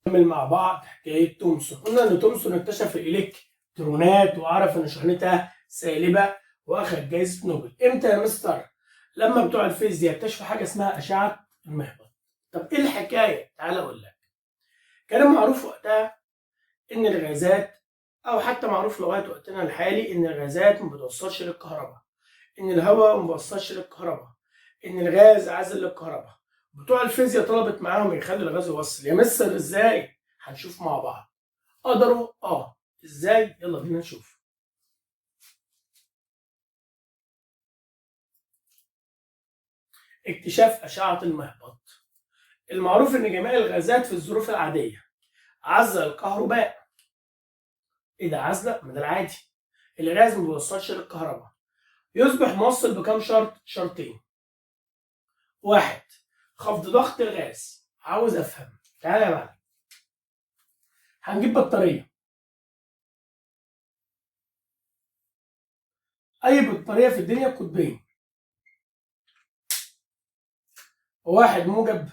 نكمل مع بعض حكاية تومسون. قلنا إن تومسون اكتشف الإلكترونات وعرف إن شحنتها سالبة وأخد جايزة نوبل. إمتى يا مستر؟ لما بتوع الفيزياء اكتشفوا حاجة اسمها أشعة المهبط. طب إيه الحكاية؟ تعالى أقول لك. كان معروف وقتها إن الغازات، أو حتى معروف لغاية وقتنا الحالي، إن الغازات ما بتوصلش للكهرباء، إن الهواء ما بيوصلش للكهرباء، إن الغاز عازل للكهرباء. بتوع الفيزياء طلبت معاهم يخلي الغاز يوصل. يا مستر ازاي؟ هنشوف مع بعض. قدروا؟ ازاي؟ يلا بينا نشوف. اكتشاف أشعة المهبط. المعروف إن جميع الغازات في الظروف العادية عازلة الكهرباء. إيه ده عازلة؟ ما ده العادي. الغاز ما بيوصلش للكهرباء. يصبح موصل بكام شرط؟ شرطين. واحد، خفض ضغط الغاز. عاوز أفهم. تعالى يا معلم. هنجيب بطارية. أي بطارية في الدنيا بقطبين، واحد موجب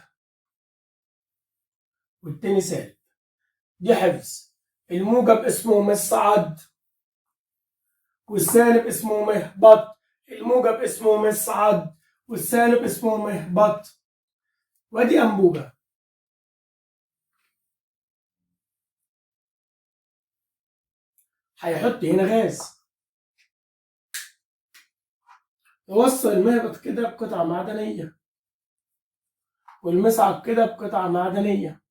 والتاني سالب. دي حفظ. الموجب اسمه مصعد والسالب اسمه مهبط. الموجب اسمه مصعد والسالب اسمه مهبط. وادي انبوبه. هيحط هنا غاز، يوصل المهبط كده بقطعه معدنيه والمصعد كده بقطعه معدنيه.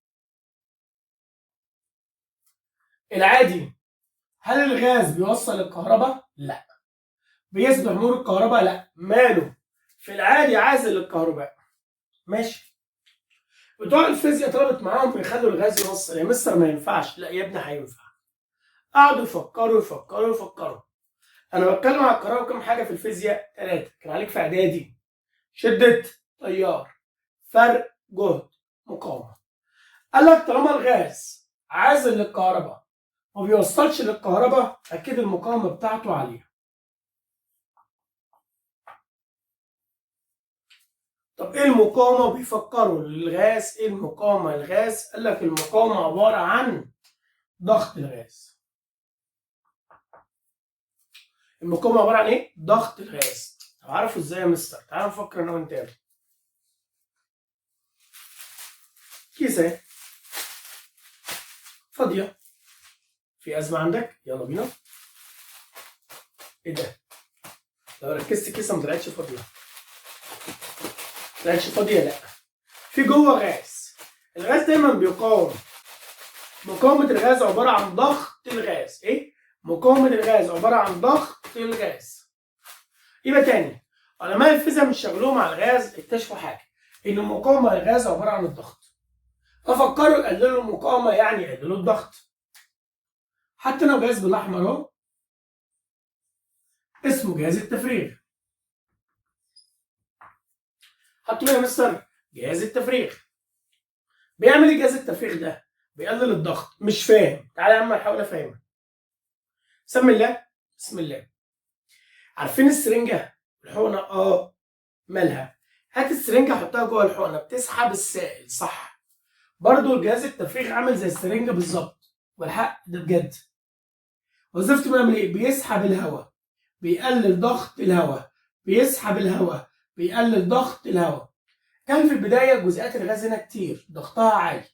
العادي، هل الغاز بيوصل الكهرباء؟ لا. بيسبح نور الكهرباء؟ لا. ماله؟ في العادي عازل للكهرباء. ماشي. بتوع الفيزياء طلبت معاهم يخلوا الغاز يوصل. يا مستر ما ينفعش. لا يا ابني هينفع. قعدوا يفكروا. انا بتكلم على الكهرباء كم حاجه في الفيزياء؟ 3 كان عليك في اعدادي. شده تيار، فرق جهد، مقاومه. قال لك طالما الغاز عازل للكهرباء ما بيوصلش للكهرباء، اكيد المقاومه بتاعته عاليه. طب ايه المقاومه؟ بيفكروا للغاز ايه المقاومه الغاز. قال لك المقاومه عباره عن ضغط الغاز. المقاومه عباره عن ايه؟ ضغط الغاز. طب عارفه ازاي يا مستر؟ تعال نفكر انا وانت. كيسه فاضيه. في ازمه عندك؟ يلا بينا. ايه ده؟ لو ركزت كيسه ما طلعتش فاضيه. طلعتش فاضيه؟ لا. في جوه غاز. الغاز دايما بيقاوم. مقاومه الغاز عباره عن ضغط الغاز. ايه؟ مقاومه الغاز عباره عن ضغط الغاز. يبقى تاني، علماء الفيزياء مش شغلهم على الغاز اكتشفوا حاجه، ان المقاومه للغاز عباره عن الضغط. ففكروا يقللوا المقاومه، يعني يقللوا الضغط. حتى لو جهاز بالاحمر اهو اسمه جهاز التفريغ. حطوا له يا مستر جهاز التفريغ. بيعمل ايه جهاز التفريغ ده؟ بيقلل الضغط. مش فاهم؟ تعالى يا عم احاول افهمك. بسم الله. بسم الله. عارفين السرنجه؟ الحقنه مالها؟ هات السرنجه حطها جوه الحقنه بتسحب السائل، صح؟ برضو الجهاز التفريغ عامل زي السرنجه بالظبط، والحق ده بجد. وظيفته بيعمل ايه؟ بيسحب الهواء، بيقلل ضغط الهواء، بيسحب الهواء، بيقلل ضغط الهواء. كان في البدايه جزيئات الغاز هنا كتير، ضغطها عالي،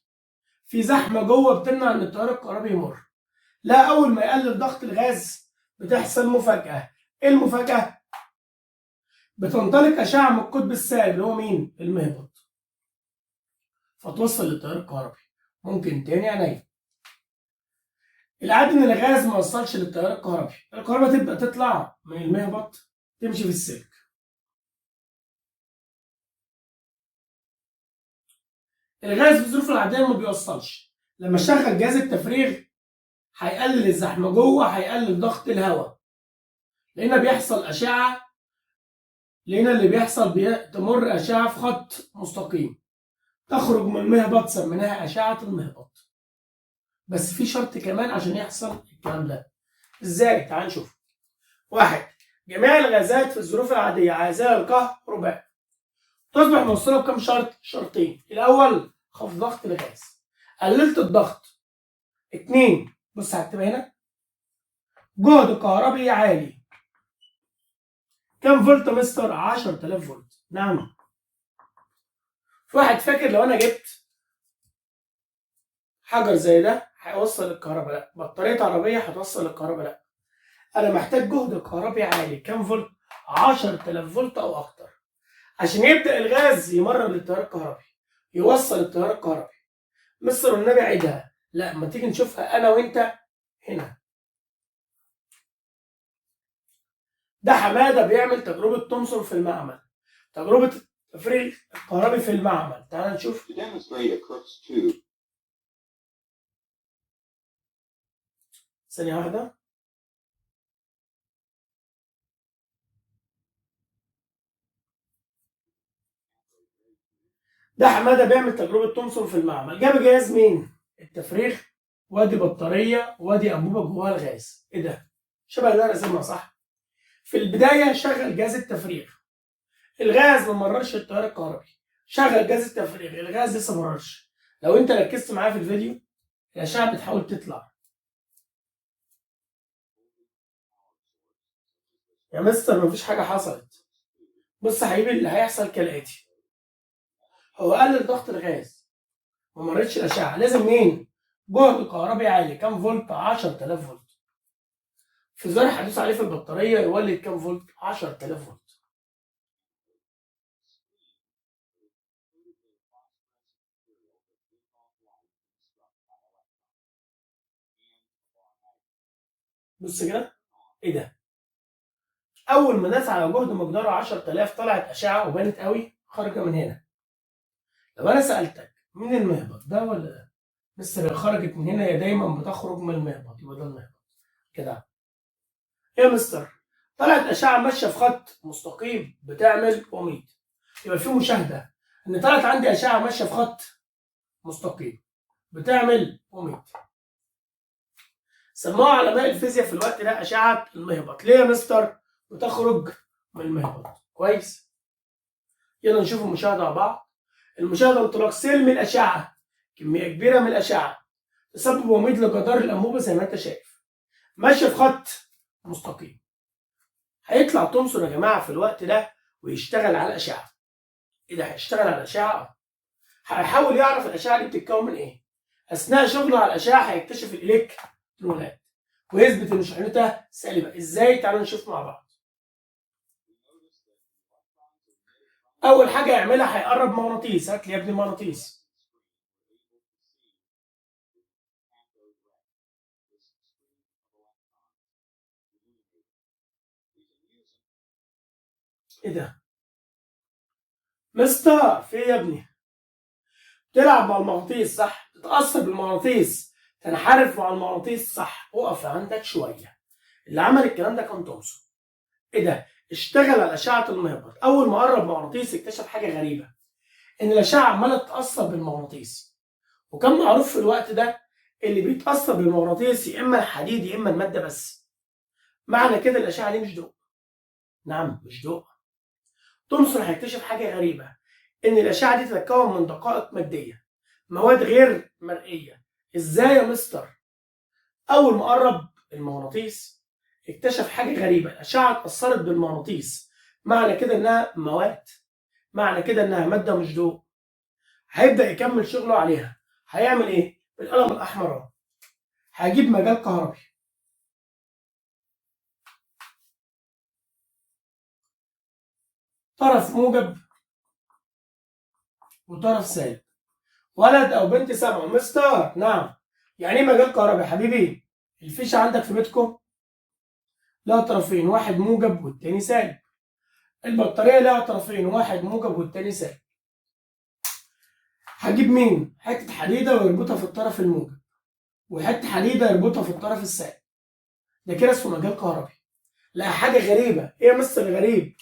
في زحمه جوه بتمنع ان التيار الكهربي يمر. لا، اول ما يقلل ضغط الغاز بتحصل مفاجاه. ايه المفاجاه؟ بتنطلق اشعه من القطب السالب اللي هو مين؟ المهبط، فتوصل للتيار الكهربي. ممكن تاني عينيا. العادي ان الغاز ما وصلش للتيار الكهربي، الكهرباء تبدا تطلع من المهبط تمشي في السلك. الغاز في الظروف العاديه ما بيوصلش. لما اشغل جهاز التفريغ هيقلل الزحمه جوه، هيقلل ضغط الهواء. لقينا بيحصل اشعه، لقينا اللي بيحصل تمر اشعه في خط مستقيم تخرج من المهبط، سميناها اشعه المهبط. بس في شرط كمان عشان يحصل الكلام ده. ازاي؟ تعال نشوف. واحد، جميع الغازات في الظروف العاديه عازله الكهرباء. تصبح موصله بكم شرط؟ شرطين. الاول خفض ضغط الغاز. قللت الضغط. 2 بص هكتبها هنا، جهد كهربي عالي. كام فولت يا مستر؟ 10000 فولت. نعم. في واحد فاكر لو انا جبت حجر زي ده هيوصل الكهرباء؟ لا. بطاريه عربيه هتوصل الكهرباء؟ لا. انا محتاج جهد كهربي عالي. كام فولت؟ 10000 فولت او اكتر، عشان يبدا الغاز يمرر للتيار الكهربي، يوصل التيار الكهربي. مستر والنبي عيدها. لا، ما تيجي نشوفها انا وانت هنا. ده حماده بيعمل تجربه تومسون في المعمل، تجربه تفريغ الكهربي في المعمل. تعال نشوف. ثانيه واحده. ده حماده بيعمل تجربه تومسون في المعمل. جاب جهاز مين؟ التفريغ، وادي بطاريه، وادي انبوبه جواها الغاز. ايه ده؟ شبه اللي انا راسمها صح؟ في البدايه شغل جهاز التفريغ، الغاز ما مررش التيار الكهربي. شغل جهاز التفريغ، الغاز لسه ما مررش. لو انت ركزت معايا في الفيديو، الاشعه بتحاول تطلع. يا مستر مفيش حاجه حصلت. بص يا حبيبي، اللي هيحصل كالاتي: هو قلل ضغط الغاز، ما مرتش الاشعه. لازم مين؟ جهد كهربي عالي. كام فولت؟ 10000 فولت. في زر هدوس عليه في البطاريه يولد كام فولت؟ 10000 فولت. بص كده. ايه ده؟ اول ما داس على جهد مقداره 10000 طلعت اشعه وبانت قوي خارجه من هنا. لو انا سالتك مين المهبط، ده ولا ده؟ لسه اللي خرجت من هنا هي دايما بتخرج من المهبط، يبقى ده المهبط كده. ايه يا مستر؟ طلعت اشعه ماشيه في خط مستقيم بتعمل وميض. يبقى في مشاهده ان طلعت عندي اشعه ماشيه في خط مستقيم بتعمل وميض. سموها علماء الفيزياء في الوقت ده اشعه المهبط. ليه يا مستر؟ بتخرج من المهبط. كويس. يلا نشوف المشاهده مع بعض. المشاهده: انطلاق سيل من الاشعه، كميه كبيره من الاشعه تسبب وميض لجدار الانبوبه زي ما انت شايف، ماشيه في خط مستقيم. هيطلع تومسون يا جماعه في الوقت ده ويشتغل على الاشعه. ايه ده؟ هيشتغل على الاشعه؟ هيحاول يعرف الاشعه دي بتتكون من ايه. اثناء شغله على الاشعه هيكتشف الالكترونات ويثبت ان شحنتها سالبه. ازاي؟ تعالوا نشوف مع بعض. اول حاجه يعملها هيقرب مغناطيس. هات لي يا ابني مغناطيس. ايه ده؟ مستر في إيه يا ابني؟ تلعب مع المغناطيس صح؟ تتاثر بالمغناطيس، تنحرف مع المغناطيس صح؟ اقف عندك شويه. اللي عمل الكلام ده كان تومسون. ايه ده؟ اشتغل على اشعه المهبط. اول ما قرب مغناطيس اكتشف حاجه غريبه، ان الاشعه عماله تتاثر بالمغناطيس. وكان معروف في الوقت ده اللي بيتاثر بالمغناطيس يا اما الحديد يا اما الماده بس. معنى كده الاشعه دي مش ضوء. نعم مش ضوء. تومسون هيكتشف حاجه غريبه، ان الاشعه دي تتكون من دقائق ماديه، مواد غير مرئيه. ازاي يا مستر؟ اول ما قرب المغناطيس اكتشف حاجه غريبه، الاشعه اتاثرت بالمغناطيس. معنى كده انها مواد، معنى كده انها ماده مش ضوء. هيبدا يكمل شغله عليها. هيعمل ايه؟ بالقلم الاحمر اهو هجيب مجال كهربي، طرف موجب وطرف سالب. ولد او بنت سامعوا مستر؟ نعم. يعني ايه مجال كهربي يا حبيبي؟ الفيشه عندك في بيتكم لها طرفين، واحد موجب والتاني سالب. البطاريه لها طرفين، واحد موجب والتاني سالب. هجيب مين؟ حته حديده ويربطها في الطرف الموجب، وحته حديده يربطها في الطرف السالب. ده كده اسمه مجال كهربي. لا حاجه غريبه. ايه يا مستر الغريب؟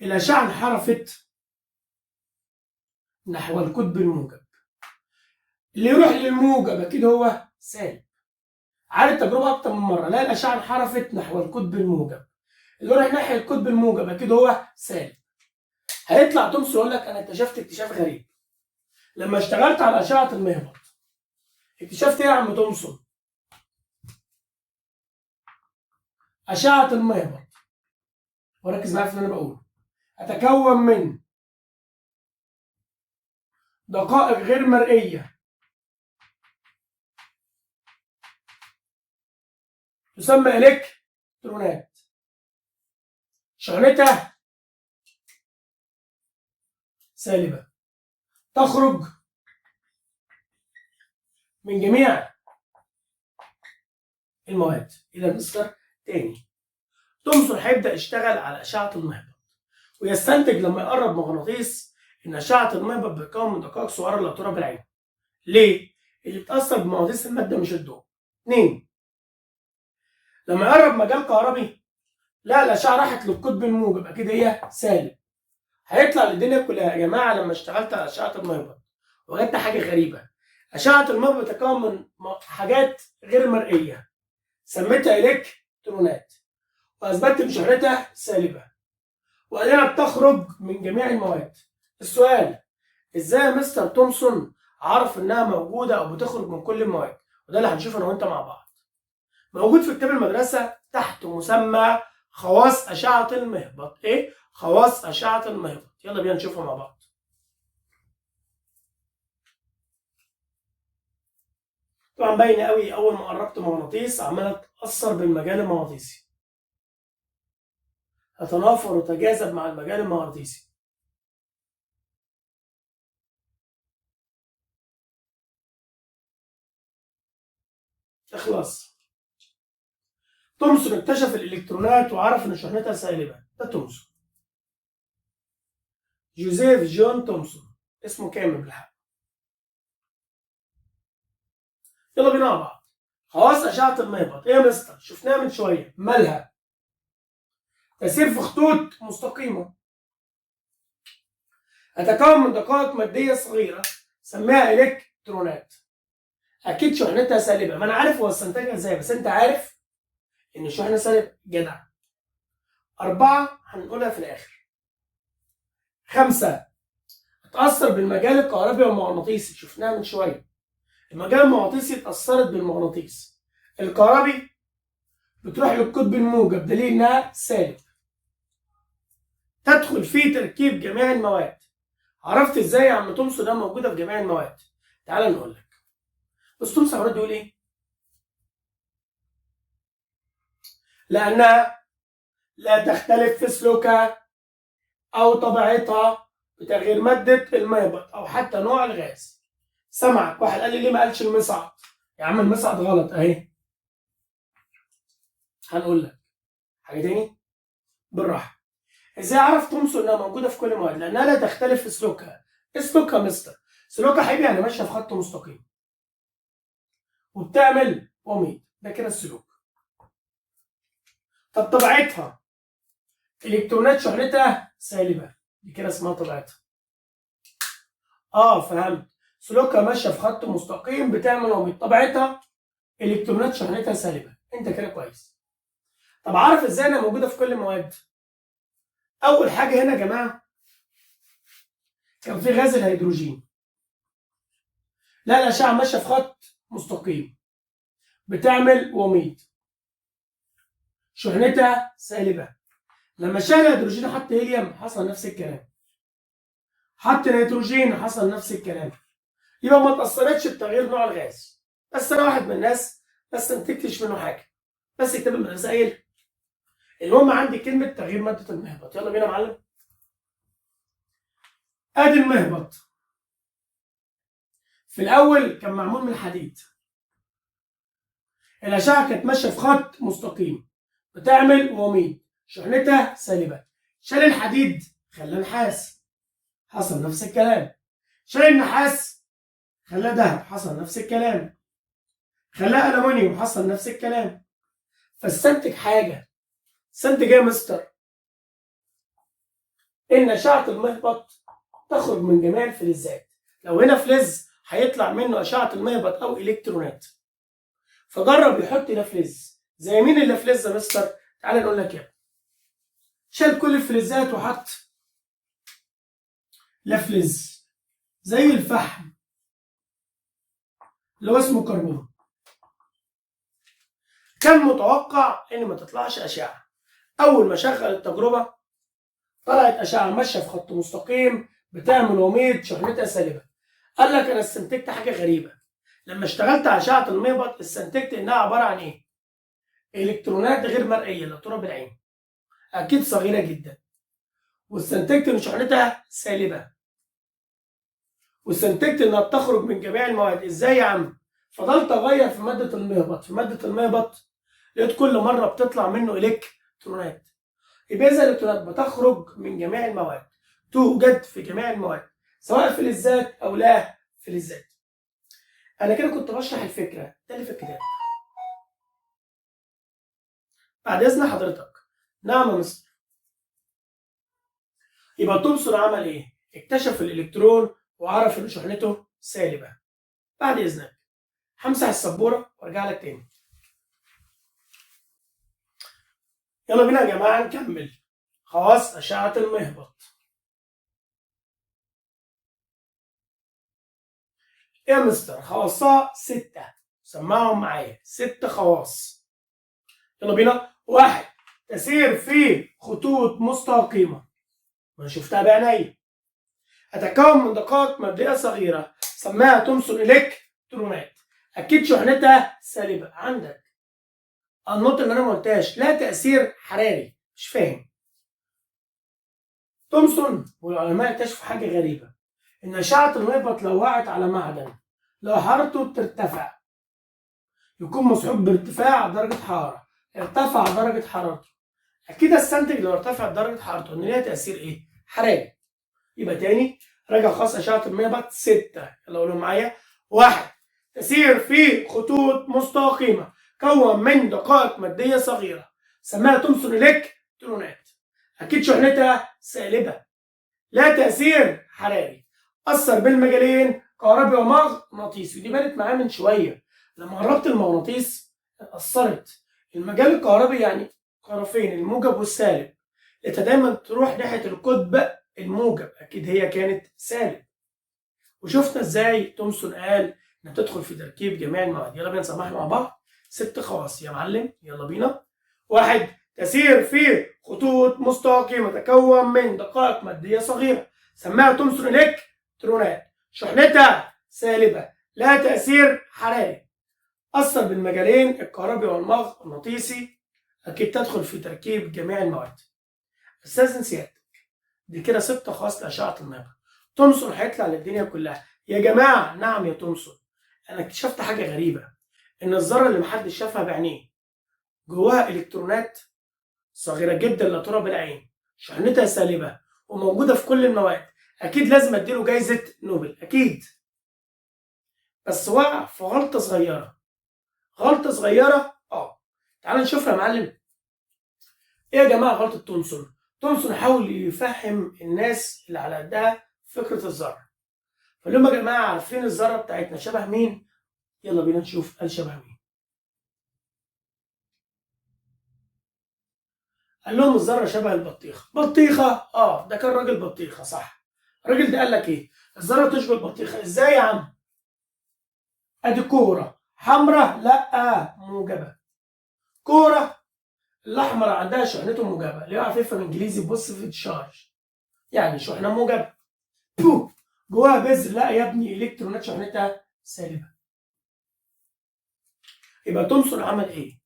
الاشعه انحرفت نحو القطب الموجب. اللي يروح للموجب اكيد هو سالب. عاد التجربه اكتر من مره، لا الاشعه انحرفت نحو القطب الموجب. اللي يروح ناحيه القطب الموجب اكيد هو سالب. هيطلع تومسون يقول لك انا اكتشفت اكتشاف غريب. لما اشتغلت على اشعه المهبط اكتشفت ايه يا عم تومسون؟ اشعه المهبط، وركز معايا في اللي انا بقوله، اتكون من دقائق غير مرئيه تسمى الكترونات، شحنتها سالبه، تخرج من جميع المواد. الى مستر تاني، تومسون هيبدا يشتغل على اشعه المهبط ويستنتج لما يقرب مغناطيس ان اشعه المهبط بتتكون من دقائق صغيره لا ترى بالعين. ليه؟ اللي بتاثر بمغناطيس الماده مش الضوء. 2. لما يقرب مجال كهربي لا الاشعه راحت للقطب الموجب، اكيد هي سالب. هيطلع للدنيا كلها يا جماعه لما اشتغلت على اشعه المهبط وجدت حاجه غريبه. اشعه المهبط بتتكون من حاجات غير مرئيه سميتها الكترونات، واثبتت ان شحنتها سالبه، وانها بتخرج من جميع المواد. السؤال، ازاي يا مستر تومسون عرف انها موجوده او بتخرج من كل المواد؟ وده اللي هنشوفه انا وانت مع بعض. موجود في كتاب المدرسه تحت مسمى خواص اشعه المهبط. ايه خواص اشعه المهبط؟ يلا بينا نشوفها مع بعض. طبعا باين قوي اول ما قربت مغناطيس عماله تاثر بالمجال المغناطيسي، تتنافر وتجاذب مع المجال المغناطيسي. اخلص. تومسون اكتشف الالكترونات وعرف ان شحنتها سالبه. ده تومسون، جوزيف جون تومسون، اسمه كامل بالحق. يلا بينا مع بعض. خواص اشعه المهبط ايه يا مستر؟ شفناها من شويه، مالها؟ تسير في خطوط مستقيمه، هتتكون من دقائق ماديه صغيره سميها الكترونات، اكيد شحنتها سالبه. ما انا عارف هو استنتجها ازاي، بس انت عارف ان الشحنه سالبه. جدع. 4 هنقولها في الاخر. 5 اتأثر بالمجال الكهربي والمغناطيسي، شفناها من شويه. المجال المغناطيسي اتأثرت بالمغناطيس، الكهربي بتروح للقطب الموجب دليل انها سالب. تدخل في تركيب جميع المواد. عرفت ازاي يا عم تومسون ده موجوده في جميع المواد؟ تعال نقول لك. بس تومسون عمال يقول ايه؟ لانها لا تختلف في سلوكها او طبيعتها بتغيير ماده المهبط او حتى نوع الغاز. سمعك واحد قال لي ليه ما قالش المصعد؟ يا عم المصعد غلط اهي. هنقول لك حاجه تاني بالراحه. ازاي عرف تومسون انها موجوده في كل المواد؟ لانها لا تختلف في سلوكها. ايه سلوكها مستر؟ سلوكها حبيبي يعني ماشيه في خط مستقيم وبتعمل وميض، ده كده السلوك. طب طبيعتها، الكترونات شحنتها سالبه، دي كده اسمها طبيعتها. فهمت. سلوكها ماشيه في خط مستقيم بتعمل وميض، طبيعتها الكترونات شحنتها سالبه، انت كده كويس. طب عارف ازاي انها موجوده في كل المواد؟ اول حاجه هنا يا جماعه كان في غاز الهيدروجين، لا الاشعه ماشيه في خط مستقيم بتعمل وميض، شحنتها سالبه. لما شال الهيدروجين حط هيليوم حصل نفس الكلام، حط نيتروجين حصل نفس الكلام. يبقى ما تاثرتش بتغيير نوع الغاز. بس انا واحد من الناس ما استنتجتش منه حاجه، بس كتاب المدرسه قايل. المهم عندي كلمه تغيير ماده المهبط. يلا بينا يا معلم. ادي المهبط في الاول كان معمول من الحديد، الاشعه كانت ماشيه في خط مستقيم بتعمل وميض، شحنتها سالبه. شال الحديد خلاه نحاس، حصل نفس الكلام. شال النحاس خلاه دهب، حصل نفس الكلام. خلاه ألمونيوم، حصل نفس الكلام. فاستنتج حاجة. استنتج ايه يا مستر؟ إن أشعة المهبط تخرج من جميع الفلزات. لو هنا فلز هيطلع منه أشعة المهبط أو إلكترونات. فجرب يحط هنا فلز. زي مين اللي فلز يا مستر؟ تعالى نقول لك يا. شال كل الفلزات وحط لفلز زي الفحم اللي هو اسمه كربون. كان متوقع ان ما تطلعش اشعه. اول ما شغل التجربه طلعت اشعه ماشيه في خط مستقيم بتعمل وميض شحنتها سالبه. قال لك انا استنتجت حاجه غريبه. لما اشتغلت على اشعه المهبط استنتجت انها عباره عن ايه؟ الكترونات غير مرئيه لا ترى بالعين، اكيد صغيره جدا، واستنتجت ان شحنتها سالبه، واستنتجت انها بتخرج من جميع المواد. ازاي يا عم؟ فضلت اغير في ماده المهبط، لقيت كل مره بتطلع منه الكترونات. يبقى اذا الالكترونات بتخرج من جميع المواد، توجد في جميع المواد سواء فلزات او لا فلزات. انا كده كنت بشرح الفكره ده اللي في الكتاب. بعد اذن حضرتك. نعم يا مستر. يبقى تومسون عمل ايه؟ اكتشف الالكترون وعرف ان شحنته سالبه. بعد اذنك همسح السبوره وارجع لك تاني. يلا بينا يا جماعه نكمل خواص اشعه المهبط. ايه يا مستر؟ خواصها 6. سمعهم معايا 6 خواص. يلا بينا. 1. تسير في خطوط مستقيمه، ما شفتها بعينيا. هتتكون من دقائق ماديه صغيره سماها تومسون الكترونات، اكيد شحنتها سالبه. عندك النقطه اللي انا ما قلتهاش، لا تاثير حراري. مش فاهم. تومسون والعلماء اكتشفوا حاجه غريبه، ان اشعه المهبط لو وقعت على معدن لو حرارته ترتفع يكون مسحوب بارتفاع درجه حراره. ارتفع درجه حرارته، اكيد استنتج لو ارتفعت درجه حرارته ان ليها تاثير ايه؟ حراري. يبقى تاني راجع خاص اشعه المهبط 6. يلا قولوا معايا. 1. تسير في خطوط مستقيمه، كون من دقائق ماديه صغيره سماها تومسون الكترونات، اكيد شحنتها سالبه، لا تاثير حراري، اثر بالمجالين كهربي ومغناطيسي. ودي بانت معاه من شويه لما قربت المغناطيس اثرت. المجال الكهربي يعني طرفين الموجب والسالب، انت دايما تروح ناحيه القطب الموجب، اكيد هي كانت سالب. وشفنا ازاي تومسون قال انها تدخل في تركيب جميع المواد. يلا بينا نسمعها مع بعض. 6 خواص يا معلم. يلا بينا. 1. تسير في خطوط مستقيمه تتكون من دقائق ماديه صغيره سماها تومسون الكترونات، شحنتها سالبه، لا تاثير حراري، اثر بالمجالين الكهربي والمغناطيسي، اكيد تدخل في تركيب جميع المواد. استاذن سيادتك، دي كده 6 خواص لاشعه المهبط. تومسون هيطلع للدنيا كلها يا جماعه. نعم يا تومسون، انا اكتشفت حاجه غريبه، ان الذره اللي محدش شافها بعينيه جواها الكترونات صغيره جدا لا ترى بالعين، شحنتها سالبه وموجوده في كل المواد. اكيد لازم اديله جايزه نوبل، اكيد. بس وقع في غلطه صغيره. غلطه صغيره تعال نشوفها يا معلم. ايه يا جماعه غلطه تومسون؟ تومسون حاول يفهم الناس اللي على قدها فكره الذره. فقال لهم يا جماعه عارفين الذره بتاعتنا شبه مين؟ يلا بينا نشوف قال شبه مين. قال لهم الذره شبه البطيخه. بطيخه؟ ده كان راجل بطيخه صح. الراجل ده قال لك ايه؟ الذره تشبه البطيخه. ازاي يا عم؟ ادي كوره حمراء لا موجبه، كوره الاحمر عندها شحنته موجبه، اللي هو عارفها انجليزي بوزيتيف تشارج، يعني شحنه موجبه. بو جواها بذر، لا يا ابني الكترونات شحنتها سالبه. يبقى تومسون عمل ايه؟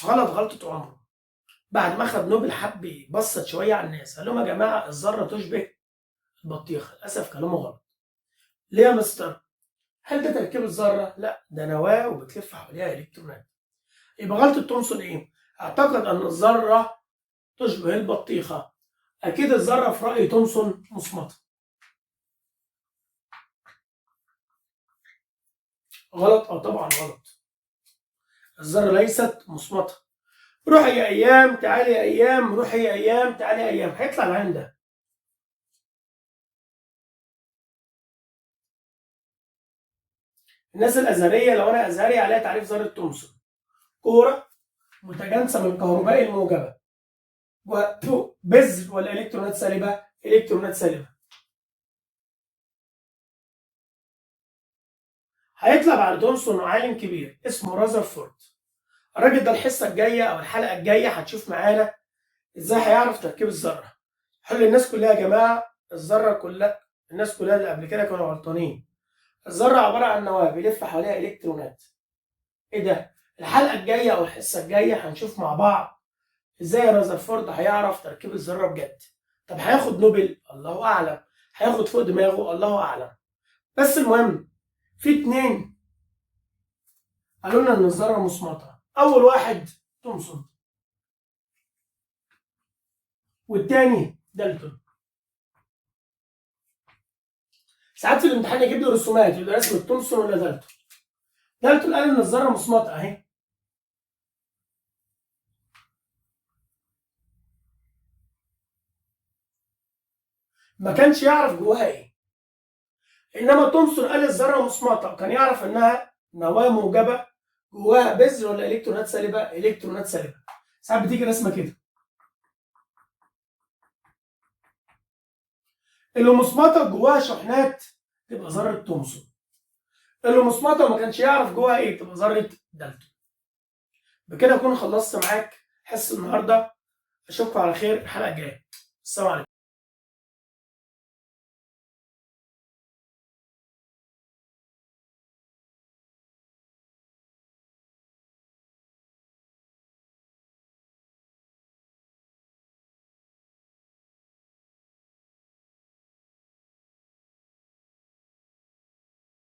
غلط غلطه عمره. بعد ما اخذ نوبل حب يبسط شويه على الناس، قال لهم يا جماعه الذره تشبه البطيخه. للاسف كلامه غلط. ليه يا مستر؟ هل ده تركيب الذره؟ لا، ده نواه وبتلف حواليها الكترونات. يبقى غلطه تومسون ايه؟ اعتقد ان الذره تشبه البطيخه. اكيد الذره في راي تومسون مصمته. غلط؟ طبعا غلط. الذره ليست مصمته. روحي يا ايام تعالي يا ايام، روحي يا ايام تعالي يا ايام، هيطلع العين ده. الناس الازهريه، لو انا ازهري، عليها تعريف ذره تومسون: كوره متجانسه من الكهرباء الموجبه وبذر والالكترونات سالبه، الكترونات سالبه. هيطلع بعد تومسون عالم كبير اسمه رازرفورد. الراجل ده الحصه الجايه او الحلقه الجايه هتشوف معانا ازاي هيعرف تركيب الذره. حل الناس كلها يا جماعه، الذره كلها، الناس كلها اللي قبل كده كانوا غلطانين. الذره عباره عن نواه بيلف حواليها الكترونات. ايه ده؟ الحلقه الجايه او الحصه الجايه هنشوف مع بعض ازاي رازرفورد هيعرف تركيب الذره بجد. طب هياخد نوبل؟ الله اعلم. هياخد فوق دماغه؟ الله اعلم. بس المهم في اتنين قالوا لنا ان الذره مصمطه. اول واحد تومسون، والتاني دالتون. ساعات في الامتحان يجيب لي رسومات يبقى رسمه تومسون ولا دالتون. دالتون قال ان الذره مصمطه اهي، ما كانش يعرف جواها ايه. انما تومسون قال الذره مصمطه، كان يعرف انها نواه موجبه جواها بذر ولا الكترونات سالبه؟ الكترونات سالبه. ساعات بتيجي رسمه كده. اللي مصمطه جواها شحنات تبقى ذره تومسون. اللي مصمطه ما كانش يعرف جواها ايه تبقى ذره دالتون. بكده اكون خلصت معاك حصه النهارده. اشوفكم على خير الحلقه الجايه. السلام عليكم.